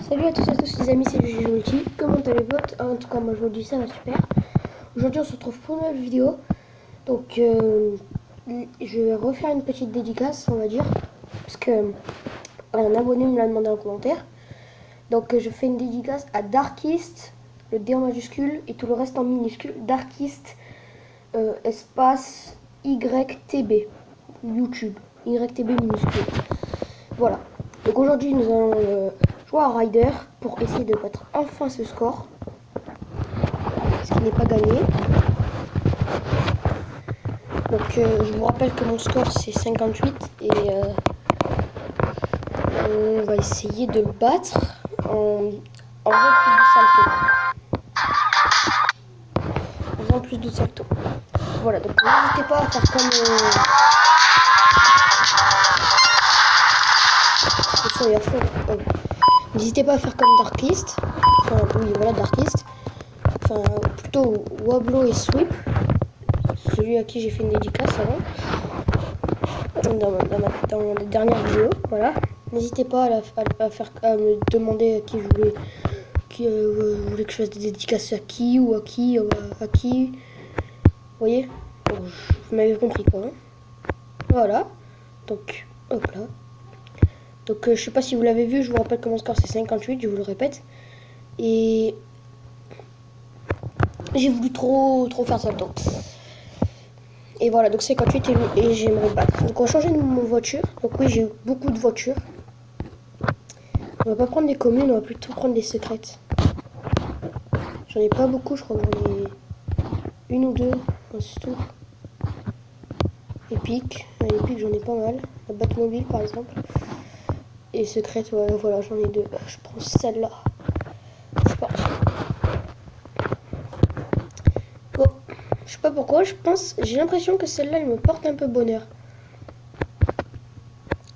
Salut à tous les amis, c'est Juju Multi. Comment allez-vous? En tout cas moi je vous dis ça va super. Aujourd'hui on se retrouve pour une nouvelle vidéo. Donc je vais refaire une petite dédicace on va dire. Parce que un abonné me l'a demandé en commentaire. Donc je fais une dédicace à Darkist, le D en majuscule et tout le reste en minuscule. Darkist espace YTB YouTube. YTB minuscule. Voilà. Donc aujourd'hui nous allons jouer à Rider pour essayer de battre enfin ce score. Ce qui n'est pas gagné. Donc je vous rappelle que mon score c'est 58 et on va essayer de le battre en faisant plus de salto. En faisant plus de salto. Voilà, donc n'hésitez pas à faire comme... N'hésitez pas à faire comme Darkist. Enfin, oui, voilà, Darkist. Enfin, plutôt Wablo et Sweep. Celui à qui j'ai fait une dédicace avant. Dans les dernières vidéos. Voilà. N'hésitez pas à me demander à qui je voulais. Vous voulez que je fasse des dédicaces à qui ou à qui. À qui. Vous voyez, vous m'avez compris quoi. Hein. Voilà. Donc, hop là. Donc je sais pas si vous l'avez vu, je vous rappelle que mon score c'est 58, je vous le répète. Et j'ai voulu trop faire ça le temps. Et voilà, donc 58 et j'aimerais battre. Donc on va changer de voiture. Donc oui, j'ai beaucoup de voitures. On va pas prendre des communes, on va plutôt prendre des secrètes. J'en ai pas beaucoup, je crois que j'en ai une ou deux, c'est tout. Épique, j'en ai pas mal. La Batmobile par exemple. Et secrète, ouais, voilà, j'en ai deux. Je prends celle-là. C'est parti. Bon, je sais pas pourquoi, j'ai l'impression que celle-là, elle me porte un peu bonheur.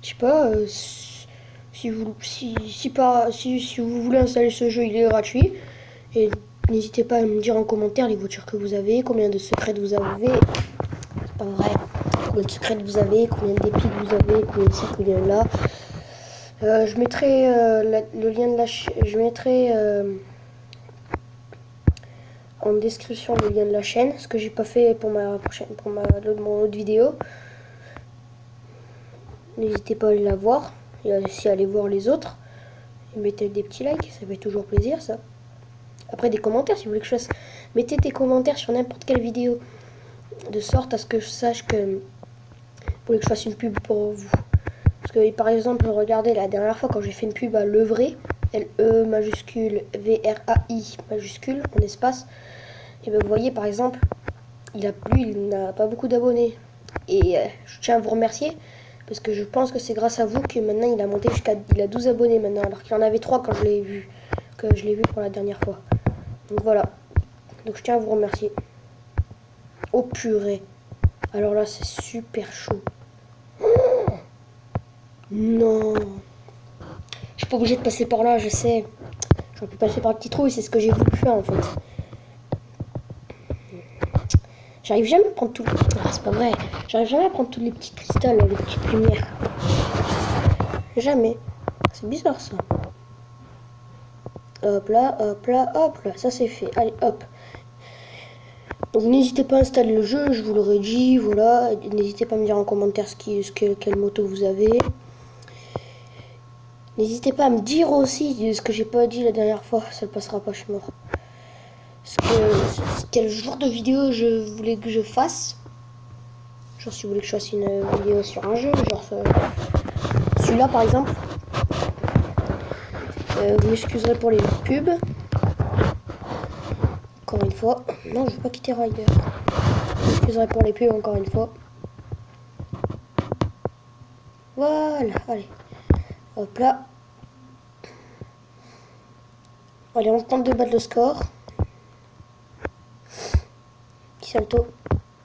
Je sais pas, si vous voulez installer ce jeu, il est gratuit. Et n'hésitez pas à me dire en commentaire les voitures que vous avez, combien de secrètes vous avez. C'est pas vrai. Combien de secrètes vous avez, combien d'épiques vous avez, combien de ça, combien de là. Je mettrai le lien de la chaîne. Je mettrai en description le lien de la chaîne, ce que j'ai pas fait pour mon autre vidéo. N'hésitez pas à aller la voir et aussi à aller voir les autres. Et mettez des petits likes, ça fait toujours plaisir ça. Après des commentaires si vous voulez que je fasse. Mettez des commentaires sur n'importe quelle vidéo, de sorte à ce que je sache que vous voulez que je fasse une pub pour vous. Parce que par exemple, regardez la dernière fois quand j'ai fait une pub à Levray, L-E majuscule V-R-A-I majuscule en espace, et bien vous voyez par exemple, il n'a pas beaucoup d'abonnés. Et je tiens à vous remercier parce que je pense que c'est grâce à vous que maintenant il a monté il a 12 abonnés maintenant, alors qu'il en avait 3 quand je l'ai vu, pour la dernière fois. Donc voilà. Donc je tiens à vous remercier. Oh purée. Alors là c'est super chaud. Non. Je suis pas obligée de passer par là, je sais. J'aurais pu passer par le petit trou et c'est ce que j'ai voulu faire en fait. J'arrive jamais à prendre tout. Ah, c'est pas vrai. J'arrive jamais à prendre tous les petits cristals, les petites lumières. Jamais. C'est bizarre ça. Hop là, hop là, hop là. Ça c'est fait. Allez, hop. Donc n'hésitez pas à installer le jeu, je vous l'aurais dit, voilà. N'hésitez pas à me dire en commentaire quelle moto vous avez. N'hésitez pas à me dire aussi ce que j'ai pas dit la dernière fois, ça ne passera pas, je suis mort. Quel genre de vidéo je voulais que je fasse. Genre si vous voulez que je fasse une vidéo sur un jeu, genre celui-là par exemple. Vous m'excuserez pour les pubs. Encore une fois. Non, je veux pas quitter Rider. Vous m'excuserez pour les pubs encore une fois. Voilà, allez. Hop là. Allez, on tente de battre le score. Petit salto.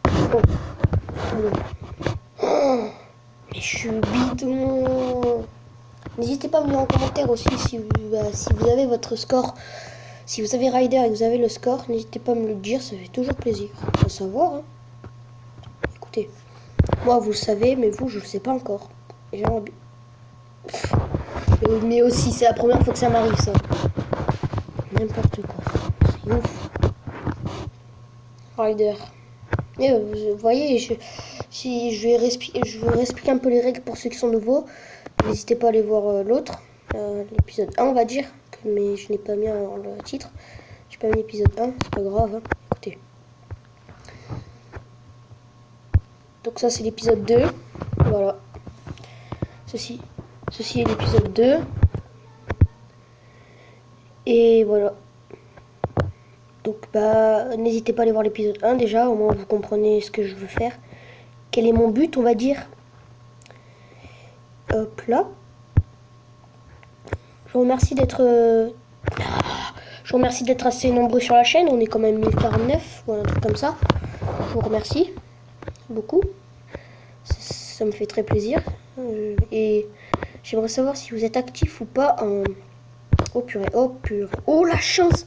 Oh. Oh. Mais je suis bidon. N'hésitez pas à me dire en commentaire aussi si vous avez votre score. Si vous avez Rider et que vous avez le score, n'hésitez pas à me le dire, ça fait toujours plaisir de savoir. Hein. Écoutez, moi vous le savez, mais vous je le sais pas encore. J'aimerais bien. Mais aussi, c'est la première fois que ça m'arrive, ça. N'importe quoi. C'est ouf. Rider. Et vous voyez, si je vais expliquer un peu les règles pour ceux qui sont nouveaux. N'hésitez pas à aller voir l'autre, l'épisode 1, on va dire. Mais je n'ai pas mis le titre. J'ai pas mis l'épisode 1, c'est pas grave. Hein. Écoutez. Donc ça, c'est l'épisode 2. Voilà. Ceci est l'épisode 2. Et voilà. Donc bah n'hésitez pas à aller voir l'épisode 1 déjà, au moins vous comprenez ce que je veux faire. Quel est mon but, on va dire. Hop là. Je vous remercie d'être assez nombreux sur la chaîne, on est quand même 1049 ou un truc comme ça. Je vous remercie beaucoup. Ça me fait très plaisir. Et j'aimerais savoir si vous êtes actif ou pas en... Oh purée, oh purée. Oh la chance!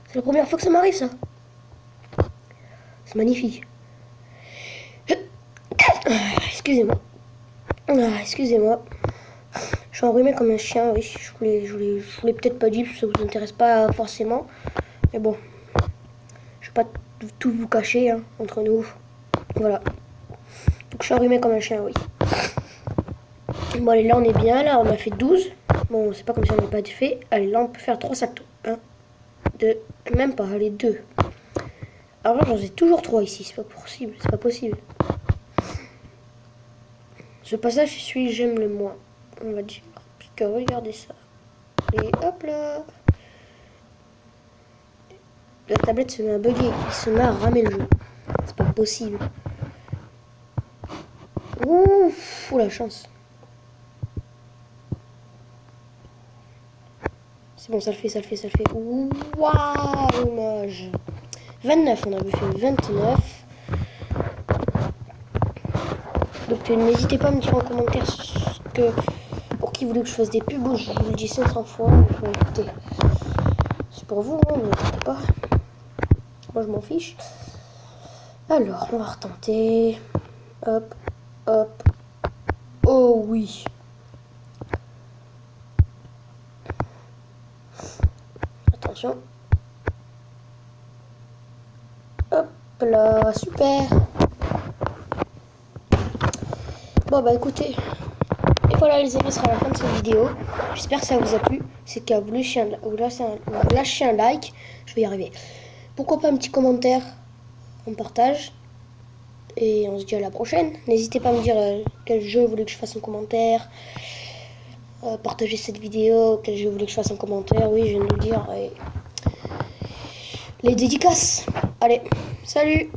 C'est la première fois que ça m'arrive ça. C'est magnifique. Excusez-moi. Excusez-moi. Je suis enrhumé comme un chien, oui. Je voulais peut-être pas dire, parce que ça vous intéresse pas forcément. Mais bon. Je vais pas tout vous cacher, hein, entre nous. Voilà. Donc je suis enrhumé comme un chien, oui. Bon allez, là on est bien, là on a fait 12. Bon, c'est pas comme si on n'avait pas fait. Allez, là on peut faire 3 saltos. 1, 2, même pas, allez, 2. Alors j'en ai toujours 3 ici, c'est pas possible, c'est pas possible. Ce passage, c'est celui que j'aime le moins, on va dire. Parce que regardez ça. Et hop là. La tablette se met à bugger, il se met à ramer le jeu. C'est pas possible. Ouf, la chance. C'est bon, ça le fait. Waouh, dommage. 29, on avait fait 29. Donc n'hésitez pas à me dire en commentaire pour qui vous voulez que je fasse des pubs. Je vous le dis 500 fois. Écoutez, c'est pour vous, hein, ne inquiétez pas. Moi je m'en fiche. Alors, on va retenter. Hop, hop. Oh oui. Attention. Hop là, super. Bon bah écoutez. Et voilà les amis, ce sera la fin de cette vidéo. J'espère que ça vous a plu. C'est qu'à vous lâcher un like. Je vais y arriver. Pourquoi pas un petit commentaire. On partage. Et on se dit à la prochaine. N'hésitez pas à me dire quel jeu vous voulez que je fasse en commentaire. Partagez cette vidéo. Quel jeu vous voulez que je fasse en commentaire. Oui, je viens de le dire. Et... les dédicaces. Allez, salut!